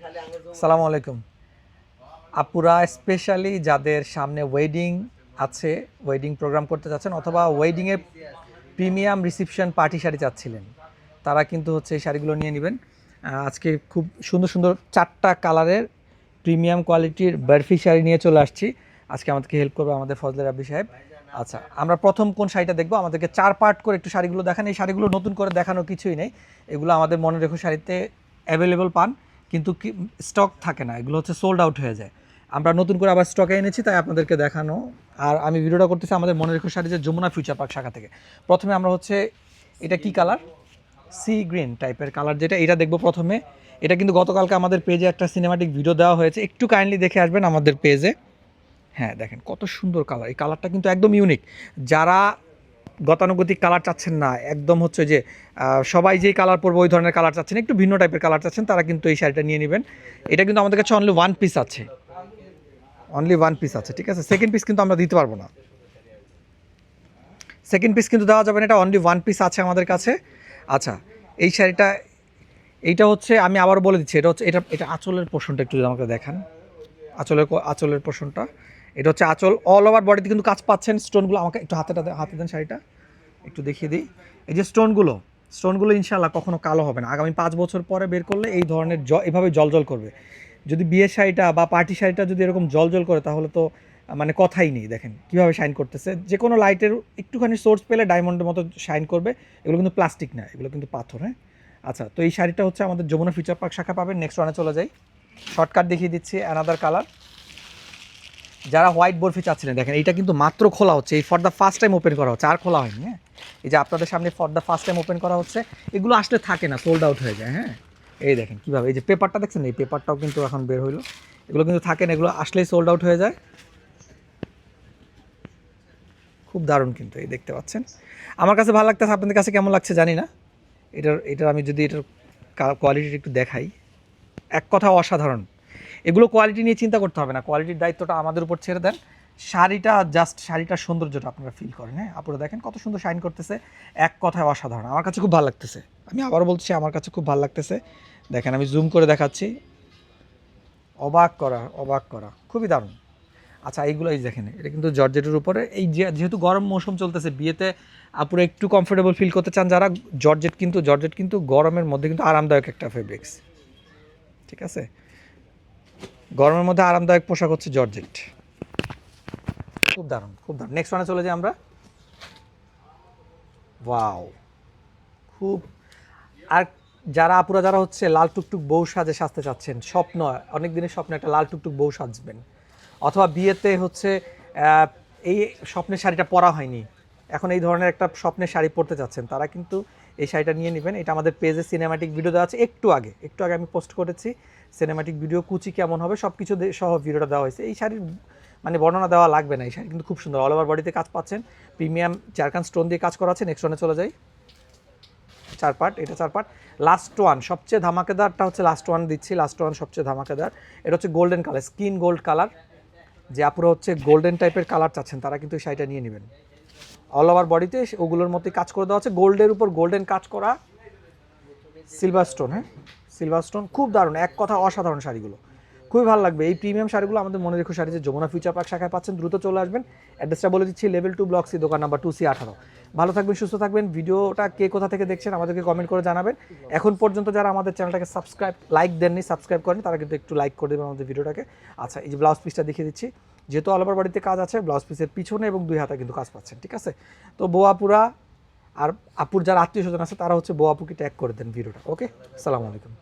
আসসালামু আলাইকুম। আপুরা স্পেশালি যাদের সামনে ওয়েডিং আছে, ওয়েডিং প্রোগ্রাম করতে চাচ্ছেন অথবা ওয়েডিংয়ে প্রিমিয়াম রিসেপশন পার্টি শাড়ি চাচ্ছিলেন, তারা কিন্তু হচ্ছে এই শাড়িগুলো নিয়ে নেবেন। আজকে খুব সুন্দর সুন্দর 4টা কালারের প্রিমিয়াম কোয়ালিটির বারফি শাড়ি নিয়ে চলে আসছি। আজকে আমাদেরকে হেল্প করবে আমাদের ফজলে রাব্বি সাহেব। আচ্ছা, আমরা প্রথম কোন শাড়িটা দেখবো? আমাদেরকে 4 পার্ট করে একটু শাড়িগুলো দেখান। এই শাড়িগুলো নতুন করে দেখানোর কিছুই নেই, এগুলো আমাদের মনে রেখো শাড়িতে অ্যাভেলেবল পান, কিন্তু স্টক থাকে না, এগুলো হচ্ছে সোল্ড আউট হয়ে যায়। আমরা নতুন করে আবার স্টকে এনেছি, তাই আপনাদেরকে দেখানো। আর আমি ভিডিওটা করতেছি আমাদের মনে রেখো শাড়ি যে যমুনা ফিউচার পার্ক শাখা থেকে। প্রথমে আমরা হচ্ছে, এটা কি কালার? সি গ্রিন টাইপের কালার, যেটা এটা দেখবো প্রথমে। এটা কিন্তু গতকালকে আমাদের পেজে একটা সিনেমাটিক ভিডিও দেওয়া হয়েছে, একটু কাইন্ডলি দেখে আসবেন আমাদের পেজে। হ্যাঁ, দেখেন কত সুন্দর কালার, এই কালারটা কিন্তু একদম ইউনিক। যারা গতানুগতিক কালার চাচ্ছেন না, একদম হচ্ছে যে সবাই যেই কালার পরবে ওই ধরনের কালার চাচ্ছেন, একটু ভিন্ন টাইপের কালার চাচ্ছেন, তারা কিন্তু এই শাড়িটা নিয়ে নেবেন। এটা কিন্তু আমাদের কাছে অনলি ওয়ান পিস আছে, অনলি ওয়ান পিস আছে, ঠিক আছে? সেকেন্ড পিস কিন্তু আমরা দিতে পারবো না, সেকেন্ড পিস কিন্তু দেওয়া যাবে না, এটা অনলি ওয়ান পিস আছে আমাদের কাছে। আচ্ছা, এই শাড়িটা, এইটা হচ্ছে, আমি আবার বলে দিচ্ছি, এটা হচ্ছে, এটা আঁচলের পোর্শনটা একটু যদি আমাকে দেখান। আঁচলের পোর্শনটা, এটা হচ্ছে আঁচল। অল ওভার বডিতে কিন্তু কাজ পাচ্ছেন। স্টোনগুলো আমাকে একটু হাতে দেন, শাড়িটা একটু দেখিয়ে দিই। এই যে স্টোনগুলো ইনশাআল্লাহ কখনো কালো হবে না। আগামী 5 বছর পরে বের করলে এই ধরনের এভাবে জলজল করবে। যদি বিয়ের শাড়িটা বা পার্টি শাড়িটা যদি এরকম জলজল করে, তাহলে তো মানে কথাই নেই। দেখেন কীভাবে শাইন করতেছে, যে কোনো লাইটের একটুখানি সোর্স পেলে ডায়মন্ডের মতো শাইন করবে। এগুলো কিন্তু প্লাস্টিক না, এগুলো কিন্তু পাথর। হ্যাঁ, আচ্ছা, তো এই শাড়িটা হচ্ছে আমাদের যমুনা ফিউচার পার্ক শাখা পাবেন। নেক্সট ওয়ানে চলে যাই, শর্টকাট দেখিয়ে দিচ্ছি, অ্যানাদার কালার। যারা হোয়াইট বরফি চাচ্ছিলেন, দেখেন এইটা কিন্তু মাত্র খোলা হচ্ছে, এই for the first time open করা হচ্ছে, আর খোলা হয়নি। হ্যাঁ, এই যে আপনাদের সামনে for the first time open করা হচ্ছে। এগুলো আসলে থাকে না, সোল্ড আউট হয়ে যায়। হ্যাঁ, এই দেখেন কীভাবে, এই যে পেপারটা দেখছেন, এই পেপারটাও কিন্তু এখন বের হইলো। এগুলো কিন্তু থাকে না, এগুলো আসলেই সোল্ড আউট হয়ে যায়। খুব দারুণ কিন্তু, এই দেখতে পাচ্ছেন। আমার কাছে ভালো লাগতেছে, আপনাদের কাছে কেমন লাগছে জানি না। এটার আমি যদি এটার কোয়ালিটিটা একটু দেখাই, এক কথা অসাধারণ। এগুলো কোয়ালিটি নিয়ে চিন্তা করতে হবে না, কোয়ালিটির দায়িত্বটা আমাদের উপর ছেড়ে দেন। শাড়িটার সৌন্দর্যটা আপনারা ফিল করেন। হ্যাঁ, আপনারা দেখেন কত সুন্দর শাইন করতেছে, এক কথায় অসাধারণ। আমার কাছে খুব ভালো লাগতেছে, আমি আবারও বলছি, আমার কাছে খুব ভালো লাগতেছে। দেখেন আমি জুম করে দেখাচ্ছি, অবাক করা, খুবই দারুণ। আচ্ছা, এইগুলো এই দেখেন, এটা কিন্তু জর্জেটের উপরে। এই যেহেতু গরম মৌসুম চলতেছে, বিয়েতে আপুরা একটু কমফোর্টেবল ফিল করতে চান যারা, জর্জেট কিন্তু গরমের মধ্যে কিন্তু আরামদায়ক একটা ফেব্রিক্স, ঠিক আছে? গরমের মধ্যে আরামদায়ক পোশাক হচ্ছে জর্জেট। খুব দারুণ। নেক্সট ওয়ানে চলে যাই আমরা। ওয়াও, খুব। আর যারা হচ্ছে লাল টুকটুক বউ সাজতে চাচ্ছেন, স্বপ্ন, অনেক দিনের স্বপ্ন একটা লাল টুকটুক বউ সাজবেন, অথবা বিয়েতে হচ্ছে এই স্বপ্নের শাড়িটা পরা হয়নি, এখন এই ধরনের একটা স্বপ্নের শাড়ি পরতে চাচ্ছেন, তারা কিন্তু এই শাড়িটা নিয়ে নেবেন। এটা আমাদের পেজে সিনেমাটিক ভিডিও দেওয়া আছে, একটু আগে আমি পোস্ট করেছি সিনেমাটিক ভিডিও, কুচি কেমন হবে সব কিছু সহ ভিডিওটা দেওয়া হয়েছে। এই শাড়ির মানে বর্ণনা দেওয়া লাগবে না, এই শাড়ি কিন্তু খুব সুন্দর, অল ওভার বডিতে কাজ পাচ্ছেন, প্রিমিয়াম জারকান স্টোন দিয়ে কাজ করা আছে। নেক্সট ওয়ানে চলে যাই, 4 পার্ট, এটা 4 পার্ট। লাস্ট ওয়ান সবচেয়ে ধামাকেদারটা হচ্ছে লাস্ট ওয়ান দিচ্ছি, লাস্ট ওয়ান সবচেয়ে ধামাকেদার। এটা হচ্ছে golden colour, skin gold colour. যে আপুরা হচ্ছে গোল্ডেন টাইপের কালার চাচ্ছেন, তারা কিন্তু এই শাড়িটা নিয়ে নেবেন। অল ওভার বডিতে ওগুলোর মধ্যে কাজ করে দেওয়া আছে, গোল্ডের উপর গোল্ডেন কাজ করা, সিলভার স্টোন। হ্যাঁ, সিলভার স্টোন, খুব দারুণ, এক কথা অসাধারণ শাড়িগুলো, খুবই ভালো লাগবে। এই প্রিমিয়াম শাড়িগুলো আমাদের মনে রেখো শাড়ি যে যমুনা ফিউচার পার্ক শাখায় পাচ্ছেন, দ্রুত চলে আসবেন। অ্যাড্রেসটা বলে দিচ্ছি, লেভেল 2 ব্লক সি, দোকান নাম্বার 2C18। ভালো থাকবেন, সুস্থ থাকবেন। ভিডিওটা কে কোথা থেকে দেখছেন আমাদেরকে কমেন্ট করে জানাবেন। এখন পর্যন্ত যারা আমাদের চ্যানেলটাকে সাবস্ক্রাইব করেনি, তারা কিন্তু একটু লাইক করে দেবেন আমাদের ভিডিওটাকে। আচ্ছা, এই যে ব্লাউজ পিসটা দেখিয়ে দিচ্ছি, যেহেতু অল ওভার বডিতে কাজ আছে, ব্লাউজ পিসের পিছনে এবং 2 হাতে কিন্তু কাজ পাচ্ছেন, ঠিক আছে? তো বোয়াপুরা আর আপুর যারা আত্মীয় স্বজন আছে, তারা হচ্ছে বোয়াপুকে ট্যাগ করে দেন ভিডিওটা। ওকে, আসসালামু আলাইকুম।